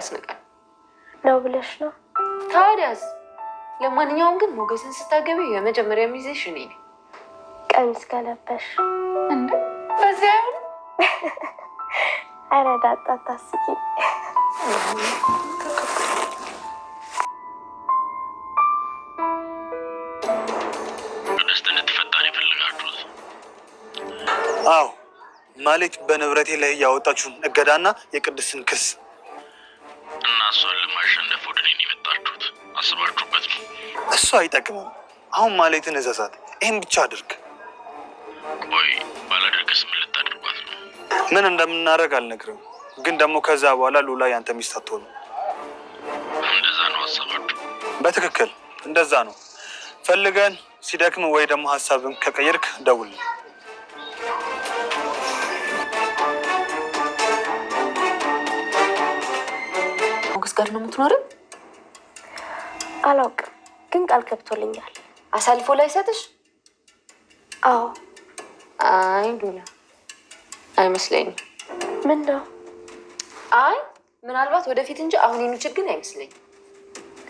ያስነቃል ነው ብለሽ ነው? ታዲያስ? ለማንኛውም ግን ሞገስን ስታገቢ የመጀመሪያ ሚዜሽ እኔ ነኝ። ቀሚስ ከለበሽ እንዴ? በዚያ አረዳጣ ታስቂ። አዎ ማለት በንብረቴ ላይ ያወጣችሁን እገዳና የቅድስትን ክስ እና እሷን ለማሸነፍ ወደ እኔ የመጣችሁት አስባችሁበት ነው? እሱ አይጠቅምም። አሁን ማለትን እዘዛት። ይህን ብቻ አድርግ። ቆይ ባላደርግስ ምን ልታደርጓት ነው? ምን እንደምናደርግ አልነግርም፣ ግን ደግሞ ከዛ በኋላ ሉላ ያንተ ሚስት አትሆንም። እንደዛ ነው ሀሳባችሁ? በትክክል እንደዛ ነው። ፈልገን ሲደክም ወይ ደግሞ ሀሳብን ከቀየርክ ደውል። ሞገስ ጋር ነው የምትኖሪው? አላውቅም፣ ግን ቃል ገብቶልኛል። አሳልፎ ላይ ሰጥሽ? አዎ። አይ ሉላ አይመስለኝም። ምን ነው? አይ ምናልባት ወደፊት እንጂ አሁን የሚችል ግን አይመስለኝም።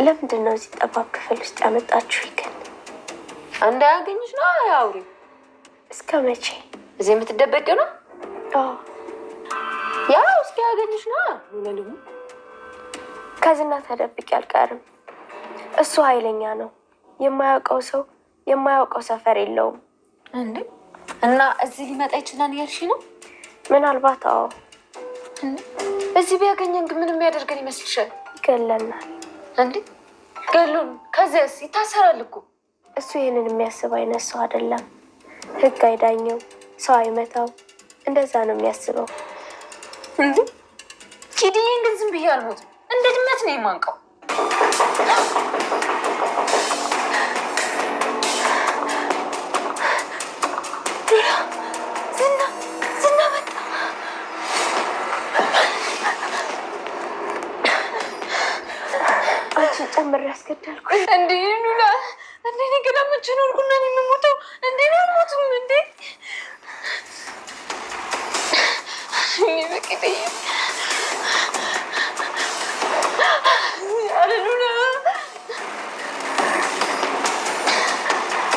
ለምንድን ነው እዚህ ጠባብ ክፍል ውስጥ ያመጣችሁ? ግን እንዳያገኝሽ ነው። አያውሪ። እስከ መቼ እዚህ የምትደበቂው ነው? አዎ። ያው እስኪ ያገኝሽ ነው። ሉላ ደግሞ ከዝና ተደብቄ አልቀርም። እሱ ኃይለኛ ነው። የማያውቀው ሰው የማያውቀው ሰፈር የለውም። እንዴ? እና እዚህ ሊመጣ ይችላል ያልሽ ነው? ምናልባት። አዎ። እዚህ ቢያገኘን ግን ምንም ያደርገን ይመስልሻል? ይገለናል። እንዴ? ገሉን ከዚያስ ይታሰራል እኮ። እሱ ይህንን የሚያስብ አይነት ሰው አይደለም። ህግ አይዳኘው፣ ሰው አይመታው። እንደዛ ነው የሚያስበው። እንዴ? ኪድዬን ግን ዝም ብዬ አልሞትም። እንደ ድመት ነው የማንቀው። ዝና መጣ። አንቺን ጨምሬ ያስገደልኩ። እንዴ ሉላ፣ እንዴ እኔ ገና መቼ ነው እርጉና ነው የምሞተው? እንዴ ነው አልሞትም እንዴ? እኔ በቂጤ ሉላ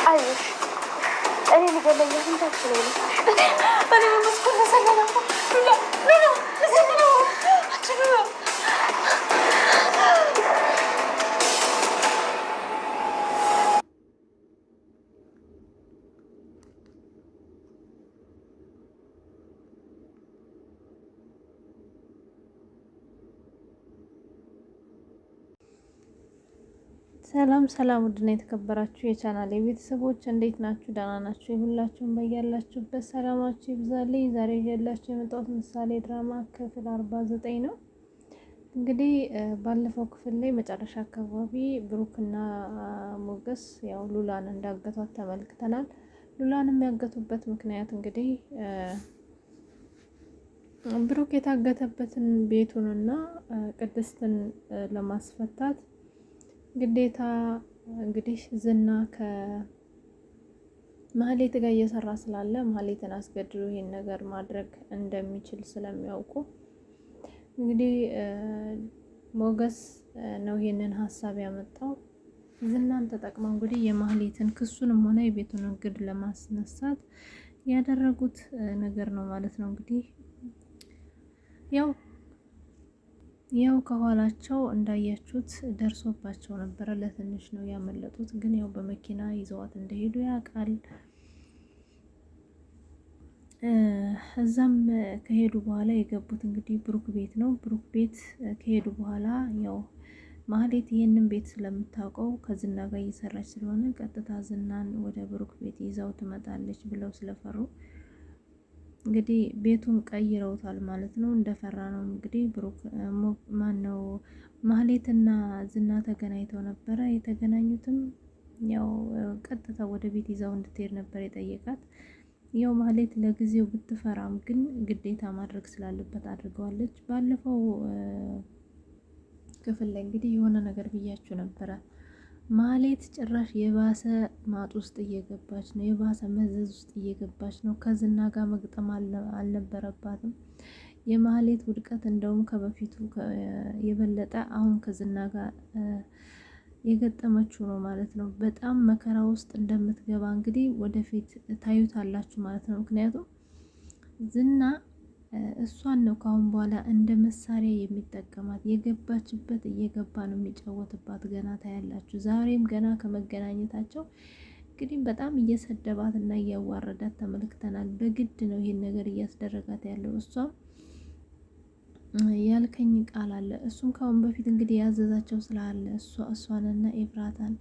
አይሽ እኔ ንገለኛ ሁንታችን ነው እኔ በመስኮት ተሰገና ሉላ ሉላ ተሰገና አትሉላ ሰላም ሰላም፣ ውድና የተከበራችሁ የቻናል የቤተሰቦች እንዴት ናችሁ? ደህና ናችሁ? የሁላችሁም በያላችሁበት ሰላማችሁ ይብዛልኝ። ዛሬ ይዤላችሁ የመጣሁት ምሳሌ ድራማ ክፍል 49 ነው። እንግዲህ ባለፈው ክፍል ላይ መጨረሻ አካባቢ ብሩክና ሞገስ ያው ሉላን እንዳገቷት ተመልክተናል። ሉላን የሚያገቱበት ምክንያት እንግዲህ ብሩክ የታገተበትን ቤቱንና ቅድስትን ለማስፈታት ግዴታ እንግዲህ ዝና ከማህሌት ጋር እየሰራ ስላለ ማህሌትን አስገድዶ ይሄን ነገር ማድረግ እንደሚችል ስለሚያውቁ እንግዲህ ሞገስ ነው ይሄንን ሀሳብ ያመጣው። ዝናን ተጠቅመው እንግዲህ የማህሌትን ክሱንም ሆነ የቤቱን እግድ ለማስነሳት ያደረጉት ነገር ነው ማለት ነው። እንግዲህ ያው ከኋላቸው እንዳያችሁት ደርሶባቸው ነበረ። ለትንሽ ነው ያመለጡት፣ ግን ያው በመኪና ይዘዋት እንደሄዱ ያውቃል። እዛም ከሄዱ በኋላ የገቡት እንግዲህ ብሩክ ቤት ነው። ብሩክ ቤት ከሄዱ በኋላ ያው ማህሌት ይህንን ቤት ስለምታውቀው ከዝና ጋር እየሰራች ስለሆነ ቀጥታ ዝናን ወደ ብሩክ ቤት ይዛው ትመጣለች ብለው ስለፈሩ እንግዲህ ቤቱን ቀይረውታል ማለት ነው። እንደፈራ ነው እንግዲህ ብሩክ ማነው ማህሌትና ዝና ተገናኝተው ነበረ። የተገናኙትም ያው ቀጥታ ወደ ቤት ይዛው እንድትሄድ ነበር የጠየቃት። ያው ማህሌት ለጊዜው ብትፈራም ግን ግዴታ ማድረግ ስላለበት አድርገዋለች። ባለፈው ክፍል ላይ እንግዲህ የሆነ ነገር ብያችሁ ነበረ። ማህሌት ጭራሽ የባሰ ማጥ ውስጥ እየገባች ነው፣ የባሰ መዘዝ ውስጥ እየገባች ነው። ከዝና ጋር መግጠም አልነበረባትም። የማህሌት ውድቀት እንደውም ከበፊቱ የበለጠ አሁን ከዝና ጋር የገጠመችው ነው ማለት ነው። በጣም መከራ ውስጥ እንደምትገባ እንግዲህ ወደፊት ታዩታላችሁ ማለት ነው። ምክንያቱም ዝና እሷን ነው ካሁን በኋላ እንደ መሳሪያ የሚጠቀማት። የገባችበት እየገባ ነው የሚጫወትባት። ገና ታያላችሁ። ዛሬም ገና ከመገናኘታቸው እንግዲህ በጣም እየሰደባት እና እያዋረዳት ተመልክተናል። በግድ ነው ይሄን ነገር እያስደረጋት ያለው። እሷም ያልከኝ ቃል አለ። እሱም ካሁን በፊት እንግዲህ ያዘዛቸው ስላለ እሷንና ኤፍራታን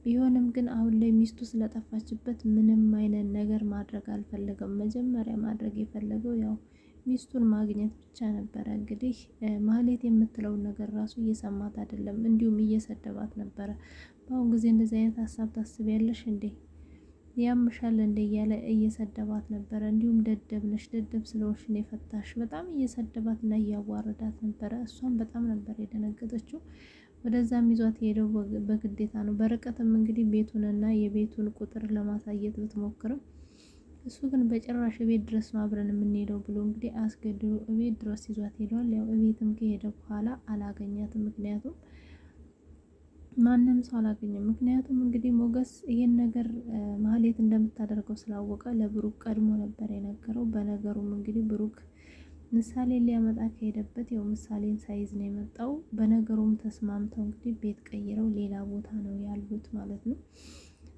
ቢሆንም ግን አሁን ላይ ሚስቱ ስለጠፋችበት ምንም አይነት ነገር ማድረግ አልፈለገም። መጀመሪያ ማድረግ የፈለገው ያው ሚስቱን ማግኘት ብቻ ነበረ። እንግዲህ ማህሌት የምትለውን ነገር ራሱ እየሰማት አይደለም፣ እንዲሁም እየሰደባት ነበረ። በአሁን ጊዜ እንደዚህ አይነት ሀሳብ ታስቢያለሽ እንዴ? ያምሻል እንደ እያለ እየሰደባት ነበረ። እንዲሁም ደደብ ነሽ፣ ደደብ ስለሆንሽ ነው የፈታሽ፣ በጣም እየሰደባት እና እያዋረዳት ነበረ። እሷም በጣም ነበር የደነገጠችው። ወደዛም ይዟት ሄደው በግዴታ ነው። በርቀትም እንግዲህ ቤቱንና የቤቱን ቁጥር ለማሳየት ብትሞክርም እሱ ግን በጭራሽ ቤት ድረስ ነው አብረን የምንሄደው ብሎ እንግዲህ አስገድዶ ቤት ድረስ ይዟት ሄዷል። ያው ቤትም ከሄደ በኋላ አላገኛትም። ምክንያቱም ማንም ሰው አላገኘም። ምክንያቱም እንግዲህ ሞገስ ይሄን ነገር ማህሌት እንደምታደርገው ስላወቀ ለብሩክ ቀድሞ ነበር የነገረው። በነገሩም እንግዲህ ብሩክ ምሳሌ ሊያመጣ ከሄደበት ያው ምሳሌን ሳይዝ ነው የመጣው። በነገሩም ተስማምተው እንግዲህ ቤት ቀይረው ሌላ ቦታ ነው ያሉት ማለት ነው።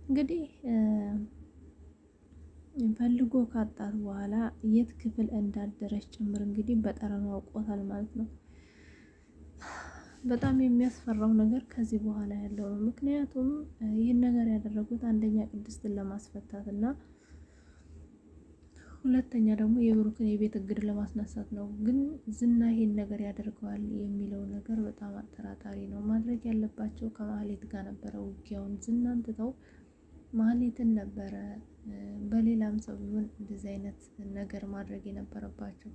እንግዲህ ፈልጎ ካጣት በኋላ የት ክፍል እንዳደረች ጭምር እንግዲህ በጠረኑ አውቆታል ማለት ነው። በጣም የሚያስፈራው ነገር ከዚህ በኋላ ያለው ነው። ምክንያቱም ይህን ነገር ያደረጉት አንደኛ ቅድስትን ለማስፈታት እና ሁለተኛ ደግሞ የብሩክን የቤት እግድ ለማስነሳት ነው። ግን ዝና ይሄን ነገር ያደርገዋል የሚለው ነገር በጣም አጠራጣሪ ነው። ማድረግ ያለባቸው ከማህሌት ጋር ነበረ ውጊያውን። ዝናን ትተው ማህሌትን ነበረ በሌላም ሰው ቢሆን እንደዚህ አይነት ነገር ማድረግ የነበረባቸው።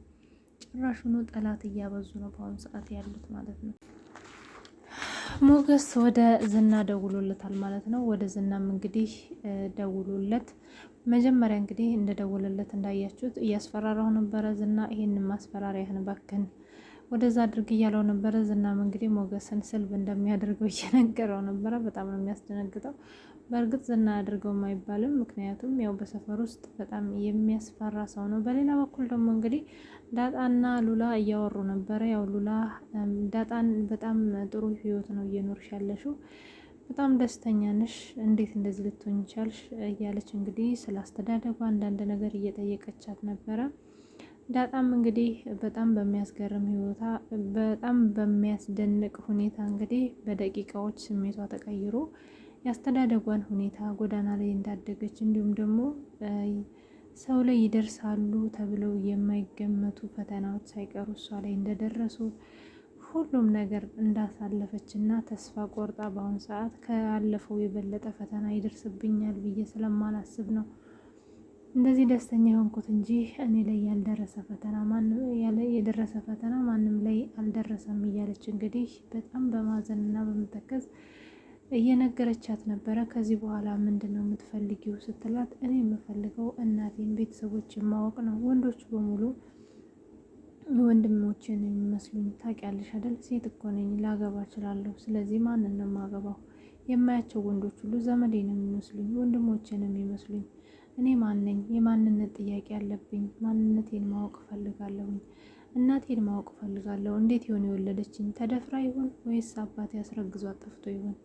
ጭራሹኑ ጠላት እያበዙ ነው በአሁኑ ሰዓት ያሉት ማለት ነው። ሞገስ ወደ ዝና ደውሎለታል ማለት ነው። ወደ ዝናም እንግዲህ ደውሎለት መጀመሪያ እንግዲህ እንደደወለለት እንዳያችሁት እያስፈራራው ነበረ። ዝና ይሄንን ማስፈራሪያህን ባክን ወደዛ አድርግ እያለው ነበረ። ዝናም እንግዲህ ሞገስን ስልብ እንደሚያደርገው እየነገረው ነበረ። በጣም ነው የሚያስደነግጠው። በእርግጥ ዝና ያደርገውም አይባልም፣ ምክንያቱም ያው በሰፈር ውስጥ በጣም የሚያስፈራ ሰው ነው። በሌላ በኩል ደግሞ እንግዲህ ዳጣና ሉላ እያወሩ ነበረ። ያው ሉላ ዳጣን በጣም ጥሩ ህይወት ነው እየኖርሽ ያለሽው፣ በጣም ደስተኛ ነሽ፣ እንዴት እንደዚህ ልትሆኝ ቻልሽ እያለች እንግዲህ ስለ አስተዳደጓ አንዳንድ ነገር እየጠየቀቻት ነበረ። ዳጣም እንግዲህ በጣም በሚያስገርም ህይወታ በጣም በሚያስደንቅ ሁኔታ እንግዲህ በደቂቃዎች ስሜቷ ተቀይሮ ያስተዳደጓን ሁኔታ ጎዳና ላይ እንዳደገች እንዲሁም ደግሞ ሰው ላይ ይደርሳሉ ተብለው የማይገመቱ ፈተናዎች ሳይቀሩ እሷ ላይ እንደደረሱ ሁሉም ነገር እንዳሳለፈች እና ተስፋ ቆርጣ በአሁኑ ሰዓት ካለፈው የበለጠ ፈተና ይደርስብኛል ብዬ ስለማላስብ ነው እንደዚህ ደስተኛ የሆንኩት እንጂ እኔ ላይ ያልደረሰ ፈተና የደረሰ ፈተና ማንም ላይ አልደረሰም እያለች እንግዲህ በጣም በማዘን እና በመተከዝ እየነገረቻት ነበረ። ከዚህ በኋላ ምንድን ነው የምትፈልጊው ስትላት፣ እኔ የምፈልገው እናቴን ቤተሰቦችን ማወቅ ነው። ወንዶቹ በሙሉ ወንድሞችን የሚመስሉኝ ታውቂያለሽ አይደል? ሴት እኮ ነኝ፣ ላገባ እችላለሁ። ስለዚህ ማንን ነው የማገባው? የማያቸው ወንዶች ሁሉ ዘመዴ ነው የሚመስሉኝ፣ ወንድሞችን የሚመስሉኝ። እኔ ማን ነኝ? የማንነት ጥያቄ አለብኝ። ማንነቴን ማወቅ እፈልጋለሁኝ። እናቴን ማወቅ እፈልጋለሁ። እንዴት ይሆን የወለደችኝ? ተደፍራ ይሆን ወይስ አባቴ አስረግዟት ጠፍቶ ይሆን?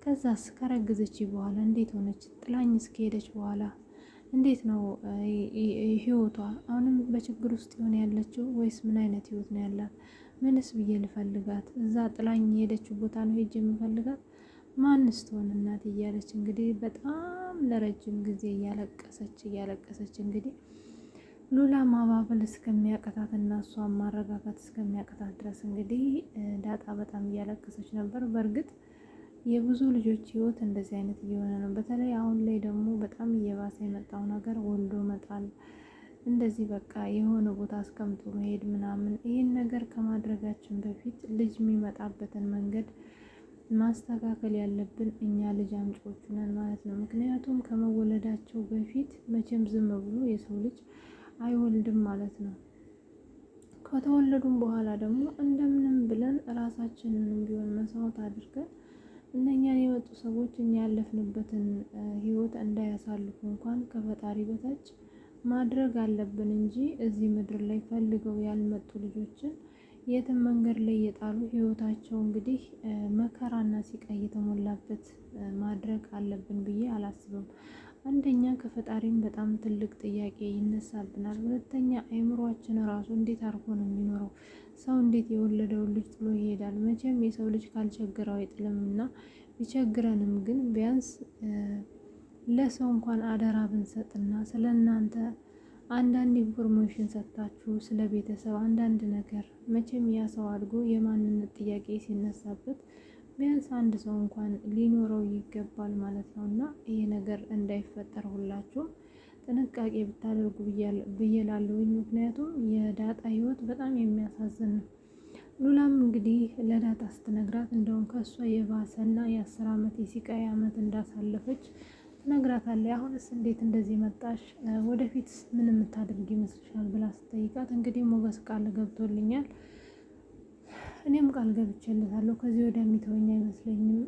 ከዛስ ከረገዘች በኋላ እንዴት ሆነች? ጥላኝ እስከሄደች በኋላ እንዴት ነው ህይወቷ? አሁንም በችግር ውስጥ የሆነ ያለችው ወይስ ምን አይነት ህይወት ነው ያላት? ምንስ ብዬ ልፈልጋት? እዛ ጥላኝ የሄደችው ቦታ ነው ሄጄ የምፈልጋት? ማንስ ትሆን እናት? እያለች እንግዲህ በጣም ለረጅም ጊዜ እያለቀሰች እንግዲህ ሉላ ማባበል እስከሚያቀታት እና እሷን ማረጋጋት እስከሚያቀታት ድረስ እንግዲህ ዳጣ በጣም እያለቀሰች ነበር። በእርግጥ የብዙ ልጆች ህይወት እንደዚህ አይነት እየሆነ ነው። በተለይ አሁን ላይ ደግሞ በጣም እየባሰ የመጣው ነገር ወልዶ መጣል፣ እንደዚህ በቃ የሆነ ቦታ አስቀምጦ መሄድ ምናምን። ይህን ነገር ከማድረጋችን በፊት ልጅ የሚመጣበትን መንገድ ማስተካከል ያለብን እኛ ልጅ አምጪዎቹ ነን ማለት ነው። ምክንያቱም ከመወለዳቸው በፊት መቼም ዝም ብሎ የሰው ልጅ አይወልድም ማለት ነው። ከተወለዱም በኋላ ደግሞ እንደምንም ብለን ራሳችንንም ቢሆን መስዋዕት አድርገን እነኛን የመጡ ሰዎች እኛ ያለፍንበትን ህይወት እንዳያሳልፉ እንኳን ከፈጣሪ በታች ማድረግ አለብን እንጂ እዚህ ምድር ላይ ፈልገው ያልመጡ ልጆችን የትም መንገድ ላይ የጣሉ ህይወታቸው እንግዲህ መከራና ሲቃይ የተሞላበት ማድረግ አለብን ብዬ አላስብም። አንደኛ ከፈጣሪም በጣም ትልቅ ጥያቄ ይነሳብናል። ሁለተኛ አይምሯችን ራሱ እንዴት አድርጎ ነው የሚኖረው? ሰው እንዴት የወለደውን ልጅ ጥሎ ይሄዳል? መቼም የሰው ልጅ ካልቸገረው አይጥልም እና ቢቸግረንም ግን ቢያንስ ለሰው እንኳን አደራ ብንሰጥና ስለ እናንተ አንዳንድ ኢንፎርሜሽን ሰጥታችሁ ስለ ቤተሰብ አንዳንድ ነገር መቼም ያ ሰው አድጎ የማንነት ጥያቄ ሲነሳበት ቢያንስ አንድ ሰው እንኳን ሊኖረው ይገባል ማለት ነው። እና ይሄ ነገር እንዳይፈጠር ሁላችሁም ጥንቃቄ ብታደርጉ ብዬላለሁኝ። ምክንያቱም የዳጣ ህይወት በጣም የሚያሳዝን ነው። ሉላም እንግዲህ ለዳጣ ስትነግራት እንደውም ከእሷ የባሰና የ10 ዓመት የሲቃይ ዓመት እንዳሳለፈች ትነግራታለች። አሁንስ እንዴት እንደዚህ መጣሽ? ወደፊት ምን የምታደርግ ይመስልሻል? ብላ ስትጠይቃት እንግዲህ ሞገስ ቃል ገብቶልኛል፣ እኔም ቃል ገብቼለታለሁ፣ ከዚህ ወዲያ የሚተወኝ አይመስለኝም፣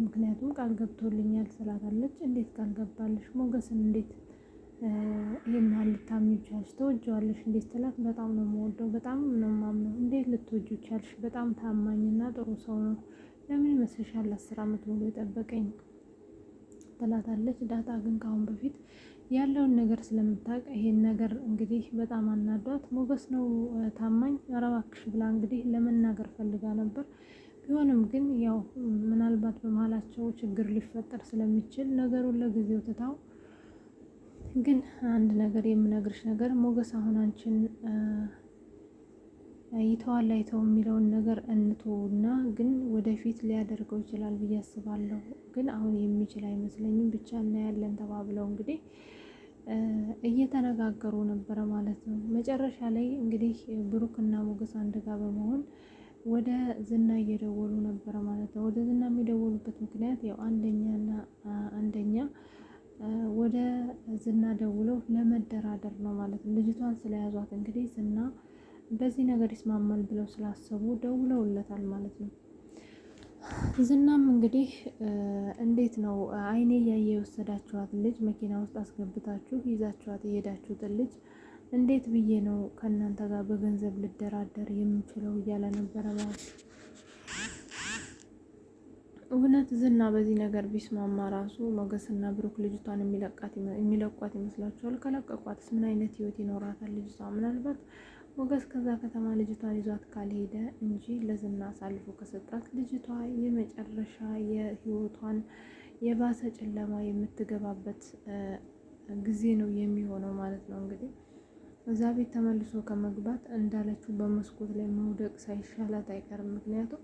ምክንያቱም ቃል ገብቶልኛል ስላታለች። እንዴት ቃል ገባለሽ? ሞገስን እንዴት ይህን ያህል ልታምኚው ቻልሽ? ተወጂዋለሽ እንዴት ስትላት፣ በጣም ነው የምወደው፣ በጣም ነው የማምነው። እንዴት ልትወጂው ቻልሽ? በጣም ታማኝና ጥሩ ሰው ነው። ለምን ይመስልሻል 10 ዓመት ሙሉ የጠበቀኝ ትላታለች። ዳጣ ግን ካሁን በፊት ያለውን ነገር ስለምታውቅ ይሄን ነገር እንግዲህ በጣም አናዷት። ሞገስ ነው ታማኝ፣ ኧረ እባክሽ ብላ እንግዲህ ለመናገር ፈልጋ ነበር። ቢሆንም ግን ያው ምናልባት በመሀላቸው ችግር ሊፈጠር ስለሚችል ነገሩን ለጊዜው ትታው፣ ግን አንድ ነገር የምነግርሽ ነገር ሞገስ አሁን አንቺን ይተዋል አይተው የሚለውን ነገር እንተውና ግን ወደፊት ሊያደርገው ይችላል ብዬ አስባለሁ። ግን አሁን የሚችል አይመስለኝም፣ ብቻ እናያለን ተባብለው እንግዲህ እየተነጋገሩ ነበረ ማለት ነው። መጨረሻ ላይ እንግዲህ ብሩክና ሞገስ አንድ ጋር በመሆን ወደ ዝና እየደወሉ ነበረ ማለት ነው። ወደ ዝና የሚደወሉበት ምክንያት ያው አንደኛ ወደ ዝና ደውለው ለመደራደር ነው ማለት ነው። ልጅቷን ስለያዟት እንግዲህ ዝና በዚህ ነገር ይስማማል ብለው ስላሰቡ ደውለውለታል ማለት ነው። ዝናም እንግዲህ እንዴት ነው አይኔ እያየ የወሰዳችኋት ልጅ መኪና ውስጥ አስገብታችሁ ይዛችኋት የሄዳችሁትን ልጅ እንዴት ብዬ ነው ከእናንተ ጋር በገንዘብ ልደራደር የምችለው እያለ ነበረ ማለት ነው። እውነት ዝና በዚህ ነገር ቢስማማ ራሱ ሞገስና ብሩክ ልጅቷን የሚለቋት ይመስላችኋል? ከለቀቋትስ ምን አይነት ህይወት ይኖራታል ልጅቷ? ምናልባት ሞገስ ከዛ ከተማ ልጅቷን ይዟት ካልሄደ እንጂ ለዝና አሳልፎ ከሰጣት ልጅቷ የመጨረሻ የህይወቷን የባሰ ጨለማ የምትገባበት ጊዜ ነው የሚሆነው ማለት ነው። እንግዲህ እዛ ቤት ተመልሶ ከመግባት እንዳለችው በመስኮት ላይ መውደቅ ሳይሻላት አይቀርም። ምክንያቱም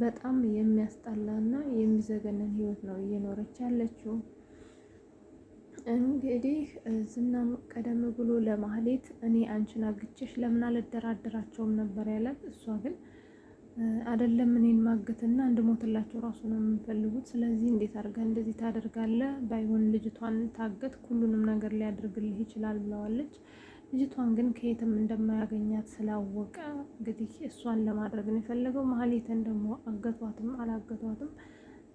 በጣም የሚያስጠላና የሚዘገነን ህይወት ነው እየኖረች ያለችው። እንግዲህ ዝናም ቀደም ብሎ ለማህሌት እኔ አንቺን አግቼሽ ለምን አልደራደራቸውም ነበር ያላት። እሷ ግን አይደለም እኔን ማገትና እንድሞትላቸው ራሱ ነው የሚፈልጉት። ስለዚህ እንዴት አድርጋ እንደዚህ ታደርጋለህ? ባይሆን ልጅቷን ታገት፣ ሁሉንም ነገር ሊያደርግልህ ይችላል ብለዋለች። ልጅቷን ግን ከየትም እንደማያገኛት ስላወቀ እንግዲህ እሷን ለማድረግ ነው የፈለገው። ማህሌትን ደግሞ አገቷትም አላገቷትም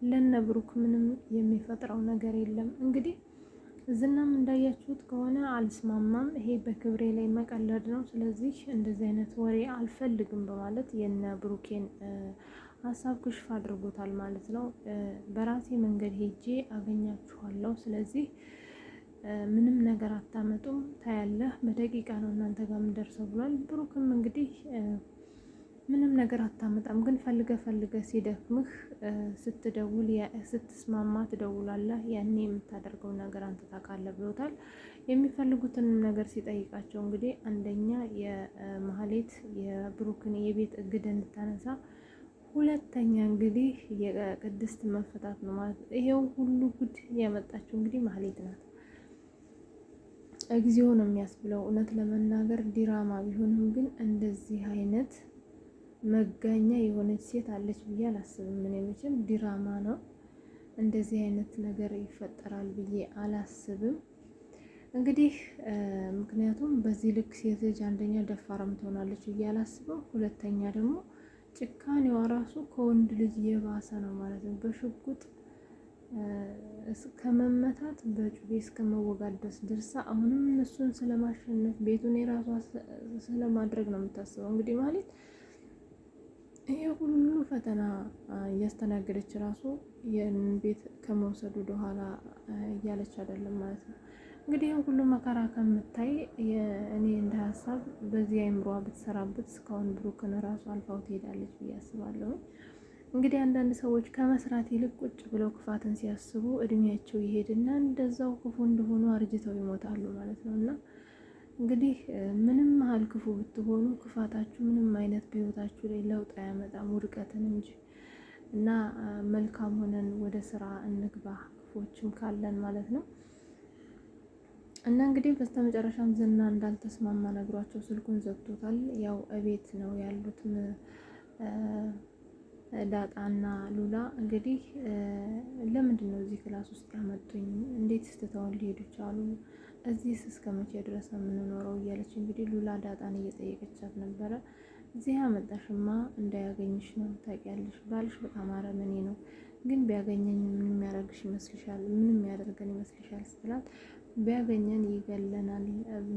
ለነ ብሩክ ምንም የሚፈጥረው ነገር የለም። እንግዲህ ዝናም እንዳያችሁት ከሆነ አልስማማም፣ ይሄ በክብሬ ላይ መቀለድ ነው፣ ስለዚህ እንደዚህ አይነት ወሬ አልፈልግም በማለት የነ ብሩኬን ሀሳብ ክሽፍ አድርጎታል ማለት ነው። በራሴ መንገድ ሄጄ አገኛችኋለሁ፣ ስለዚህ ምንም ነገር አታመጡም፣ ታያለህ፣ በደቂቃ ነው እናንተ ጋር የምደርሰው ብሏል። ብሩክም እንግዲህ ምንም ነገር አታመጣም፣ ግን ፈልገ ሲደክምህ ስትደውል ስትስማማ ትደውላለህ፣ ያኔ የምታደርገው ነገር አንተ ታውቃለህ ብሎታል። የሚፈልጉትንም ነገር ሲጠይቃቸው እንግዲህ አንደኛ የማህሌት የብሩክን የቤት እግድ እንድታነሳ፣ ሁለተኛ እንግዲህ የቅድስት መፈታት ነው ማለት ነው። ይሄው ሁሉ ጉድ ያመጣችው እንግዲህ ማህሌት ናት። እግዚኦ ነው የሚያስብለው። እውነት ለመናገር ዲራማ ቢሆንም ግን እንደዚህ አይነት መጋኛ የሆነች ሴት አለች ብዬ አላስብም። ምን መቼም ዲራማ ነው፣ እንደዚህ አይነት ነገር ይፈጠራል ብዬ አላስብም። እንግዲህ ምክንያቱም በዚህ ልክ ሴት ልጅ አንደኛ ደፋርም ትሆናለች ብዬ አላስብም። ሁለተኛ ደግሞ ጭካኔዋ ራሱ ከወንድ ልጅ የባሰ ነው ማለት ነው። በሽጉጥ ከመመታት በጩቤ እስከ መወጋት ድረስ ደርሳ አሁንም እነሱን ስለማሸነፍ ቤቱን የራሷ ስለማድረግ ነው የምታስበው። እንግዲህ ማለት ይሄ ሁሉ ፈተና እያስተናገደች ራሱ ይህንን ቤት ከመውሰዱ ወደኋላ እያለች አይደለም ማለት ነው። እንግዲህ ይህን ሁሉ መከራ ከምታይ እኔ እንደ ሀሳብ በዚህ አይምሯ ብትሰራበት እስካሁን ብሩክን ራሱ አልፋው ትሄዳለች ብዬ አስባለሁ። እንግዲህ አንዳንድ ሰዎች ከመስራት ይልቅ ቁጭ ብለው ክፋትን ሲያስቡ እድሜያቸው ይሄድና እንደዛው ክፉ እንደሆኑ አርጅተው ይሞታሉ ማለት ነው። እና እንግዲህ ምንም ያህል ክፉ ብትሆኑ ክፋታችሁ ምንም አይነት በህይወታችሁ ላይ ለውጥ አያመጣም፣ ውድቀትን እንጂ። እና መልካም ሆነን ወደ ስራ እንግባ፣ ክፎችም ካለን ማለት ነው። እና እንግዲህ በስተመጨረሻም ዝና እንዳልተስማማ ነግሯቸው ስልኩን ዘግቶታል። ያው እቤት ነው ያሉት ዳጣና ሉላ። እንግዲህ ለምንድን ነው እዚህ ክላስ ውስጥ ያመጡኝ? እንዴት ስትተውን ሊሄዱ ቻሉ? እዚህስ እስከ መቼ ድረስ ነው የምንኖረው? እያለች እንግዲህ ሉላ ዳጣን እየጠየቀቻት ነበረ። እዚህ ያመጣሽማ እንዳያገኝሽ ነው፣ ታውቂያለሽ። ባልሽ በጣም አረመኔ ነው፣ ግን ቢያገኘኝ ምን የሚያደርግሽ ይመስልሻል? ምን የሚያደርገን ይመስልሻል ስትላት ቢያገኘን ይገለናል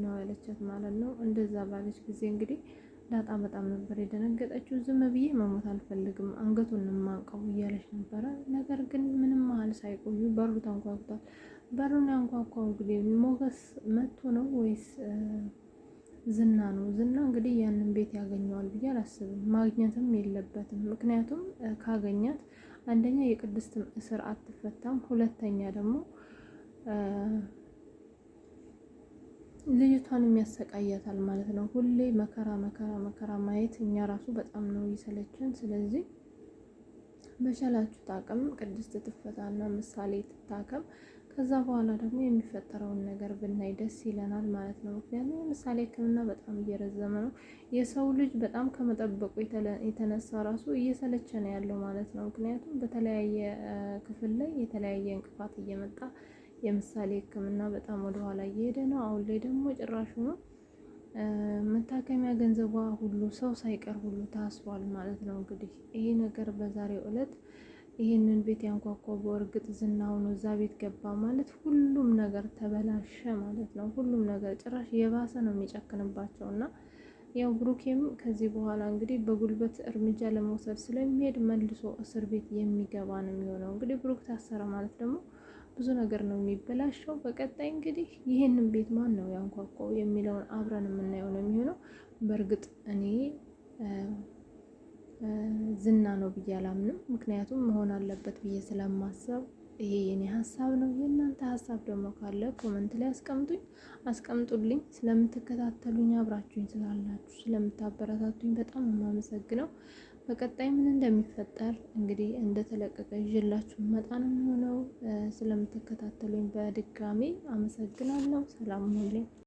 ነው ያለቻት ማለት ነው። እንደዛ ባለች ጊዜ እንግዲህ ዳጣ በጣም ነበር የደነገጠችው። ዝም ብዬ መሞት አልፈልግም፣ አንገቱን ማንቀው እያለች ነበረ። ነገር ግን ምንም መሀል ሳይቆዩ በሩ ተንኳኩቷል። በሩን ያንኳኳው እንግዲህ ሞገስ መጥቶ ነው ወይስ ዝና ነው? ዝና እንግዲህ ያንን ቤት ያገኘዋል ብዬ አላስብም። ማግኘትም የለበትም። ምክንያቱም ካገኛት አንደኛ የቅድስት እስር አትፈታም፣ ሁለተኛ ደግሞ ልጅቷን የሚያሰቃያታል ማለት ነው። ሁሌ መከራ መከራ መከራ ማየት እኛ ራሱ በጣም ነው ይሰለችን። ስለዚህ በቻላችሁት አቅም ቅድስት ትፈታና ምሳሌ ትታከም። ከዛ በኋላ ደግሞ የሚፈጠረውን ነገር ብናይ ደስ ይለናል ማለት ነው። ምክንያቱም የምሳሌ ሕክምና በጣም እየረዘመ ነው። የሰው ልጅ በጣም ከመጠበቁ የተነሳ ራሱ እየሰለቸ ነው ያለው ማለት ነው። ምክንያቱም በተለያየ ክፍል ላይ የተለያየ እንቅፋት እየመጣ የምሳሌ ሕክምና በጣም ወደኋላ እየሄደ ነው። አሁን ላይ ደግሞ ጭራሹ ነው መታከሚያ ገንዘቧ ሁሉ ሰው ሳይቀር ሁሉ ታስሯል ማለት ነው። እንግዲህ ይሄ ነገር በዛሬው ዕለት ይሄንን ቤት ያንኳኳው በእርግጥ ዝና ሆኖ እዛ ቤት ገባ ማለት ሁሉም ነገር ተበላሸ ማለት ነው። ሁሉም ነገር ጭራሽ የባሰ ነው የሚጨክንባቸው እና ያው ብሩኬም ከዚህ በኋላ እንግዲህ በጉልበት እርምጃ ለመውሰድ ስለሚሄድ መልሶ እስር ቤት የሚገባ ነው የሚሆነው። እንግዲህ ብሩክ ታሰረ ማለት ደግሞ ብዙ ነገር ነው የሚበላሸው። በቀጣይ እንግዲህ ይህንን ቤት ማን ነው ያንኳኳው የሚለውን አብረን የምናየው ነው የሚሆነው። በእርግጥ እኔ ዝና ነው ብዬ አላምንም። ምክንያቱም መሆን አለበት ብዬ ስለማሰብ ይሄ የኔ ሀሳብ ነው። የእናንተ ሀሳብ ደግሞ ካለ ኮመንት ላይ አስቀምጡልኝ። ስለምትከታተሉኝ አብራችሁኝ ስላላችሁ ስለምታበረታቱኝ በጣም የማመሰግነው። በቀጣይ ምን እንደሚፈጠር እንግዲህ እንደተለቀቀ ይዤላችሁ መጣ ነው የሚሆነው። ስለምትከታተሉኝ በድጋሚ አመሰግናለሁ። ሰላም ሁኑልኝ።